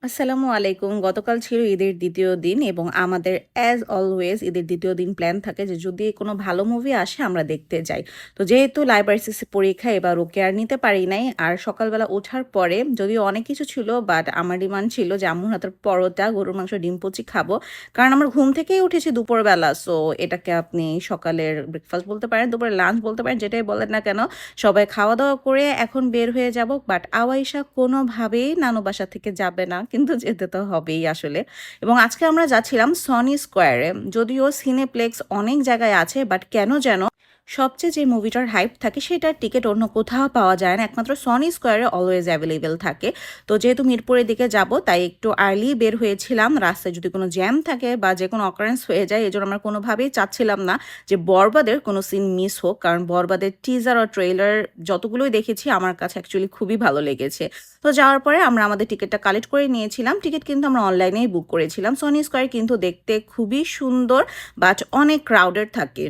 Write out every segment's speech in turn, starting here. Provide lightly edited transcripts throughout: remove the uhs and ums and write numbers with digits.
আসসালামু আলাইকুম। গতকাল ছিল ঈদের ২য় দিন এবং আমাদের অ্যাজ অলওয়েজ ঈদের ২য় দিন প্ল্যান থাকে যে যদি কোনো ভালো মুভি আসে আমরা দেখতে যাই। তো যেহেতু লাইভ ভার্সিসি পরীক্ষা এবার ওকে আর নিতে পারি নাই। আর সকালবেলা ওঠার পরে যদিও অনেক কিছু ছিল বাট আমার ডিমান্ড ছিল যে আম্মুর হাতের পরোটা, গরুর মাংস, ডিম কুচি খাবো। কারণ আমার ঘুম থেকেই উঠেছি দুপুরবেলা। সো এটাকে আপনি সকালের ব্রেকফাস্ট বলতে পারেন, দুপুরের লাঞ্চ বলতে পারেন, যেটাই বলেন না কেন। সবাই খাওয়া-দাওয়া করে এখন বের হয়ে যাব। বাট আওয়াইশা কোনোভাবেই নানু বাসা থেকে যাবে না। কিন্তু যেতে তো হবেই আসলে। এবং আজকে আমরা যাচ্ছিলাম সনি স্কোয়ারে। যদিও সিনেপ্লেক্স অনেক জায়গায় আছে বাট কেন যেন সবচেয়ে যে মুভিটার হাইপ থাকে সেটার টিকিট অন্য কোথাও পাওয়া যায় না। একমাত্র সনি স্কোয়ারে অলওয়েজ অ্যাভেলেবেল থাকে। তো যেহেতু মিরপুরের দিকে যাব তাই একটু আর্লি বের হয়েছিলাম। রাস্তায় যদি কোনো জ্যাম থাকে বা যে কোনো অকারেন্স হয়ে যায় এজন্য আমরা কোনোভাবেই চাচ্ছিলাম না যে বরবাদের কোনো সিন মিস হোক। কারণ বরবাদের টিজার ও ট্রেইলার যতগুলোই দেখেছি আমার কাছে অ্যাকচুয়ালি খুবই ভালো লেগেছে। তো যাওয়ার পরে আমরা আমাদের টিকিটটা কালেক্ট করে নিয়েছিলাম। টিকিট কিন্তু আমরা অনলাইনেই বুক করেছিলাম। সনি স্কোয়ার কিন্তু দেখতে খুবই সুন্দর বাট অনেক ক্রাউডেড থাকে।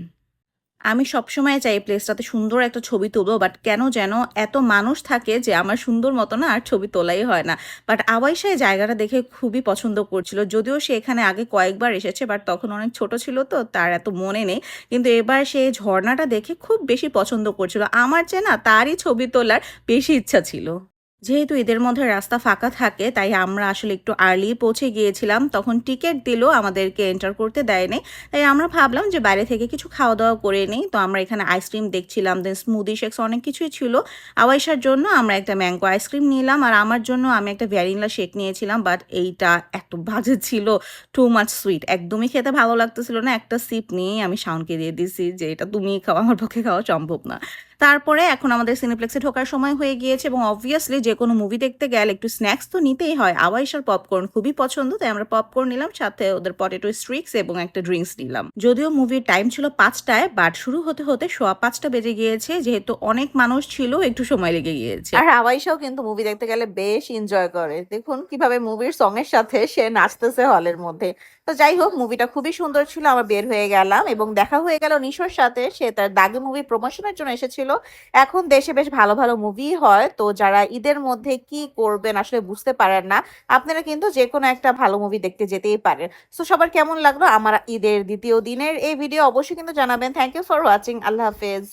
আমি সবসময় চাই এই প্লেসটাতে সুন্দর একটা ছবি তুলবো বাট কেন যেন এত মানুষ থাকে যে আমার সুন্দর মতো না আর ছবি তোলাই হয় না। বাট আওয়াইশা এই জায়গাটা দেখে খুবই পছন্দ করছিল, যদিও সে এখানে আগে কয়েকবার এসেছে বাট তখন অনেক ছোট ছিল তো তার এত মনে নেই। কিন্তু এবার সে ঝর্ণাটা দেখে খুব বেশি পছন্দ করছিল, আমার চেয়ে না তারই ছবি তোলার বেশি ইচ্ছা ছিল। যেহেতু ঈদের মধ্যে রাস্তা ফাঁকা থাকে তাই আমরা আসলে একটু আর্লি পৌঁছে গিয়েছিলাম, তখন টিকিট দিল আমাদেরকে এন্টার করতে দেয়নি। তাই আমরা ভাবলাম যে বাইরে থেকে কিছু খাওয়া দাওয়া করে নিই। তো আমরা এখানে আইসক্রিম দেখছিলাম, দেন স্মুদি শেকস অনেক কিছুই ছিল। আওয়াইশার জন্য আমরা একটা ম্যাঙ্গো আইসক্রিম নিলাম আর আমার জন্য আমি একটা ভ্যানিলা শেক নিয়েছিলাম। বাট এইটা এত বাজে ছিল, টু মাচ সুইট, একদমই খেতে ভালো লাগতেছিল না। একটা সিপ নিয়েই আমি শাওনকে দিয়ে দিছি যে এটা তুমিই খাও, আমার পক্ষে খাওয়া সম্ভব না। তারপরে এখন আমাদের সিনেপ্লেক্সে ঢোকার সময় হয়ে গিয়েছে এবং অবভিয়াসলি যে কোনো মুভি দেখতে গেলে একটু স্ন্যাক্স তো নিতেই হয়। আওয়াইশার পপকর্ন খুবই পছন্দ তাই আমরা পপকর্ন নিলাম, সাথে ওদের পটেটো স্ট্রিক্স এবং একটা ড্রিঙ্কস নিলাম। যদিও মুভির টাইম ছিল ৫টায় বাট শুরু হতে হতে সোয়া ৫টা বেজে গিয়েছে, যেহেতু অনেক মানুষ ছিল একটু সময় লেগে গিয়েছে। আর আওয়াইশাও কিন্তু মুভি দেখতে গেলে বেশ এনজয় করে, দেখুন কিভাবে মুভির সং এর সাথে সে নাচতেছে হলের মধ্যে। তো যাই হোক, মুভিটা খুবই সুন্দর ছিল, আমরা বের হয়ে গেলাম এবং দেখা হয়ে গেল নিশোর সাথে। সে তার দাগি মুভি প্রমোশনের জন্য এসেছিল। এখন দেশে বেশ ভালো ভালো মুভি হয়, তো যারা ঈদের মধ্যে কি করবেন আসলে বুঝতে পারেন না, আপনারা কিন্তু যে কোনো একটা ভালো মুভি দেখতে যেতেই পারেন। তো সবার কেমন লাগলো আমার ঈদের ২য় দিনের এই ভিডিও অবশ্যই কিন্তু জানাবেন। Thank you for watching. আল্লাহ হাফেজ।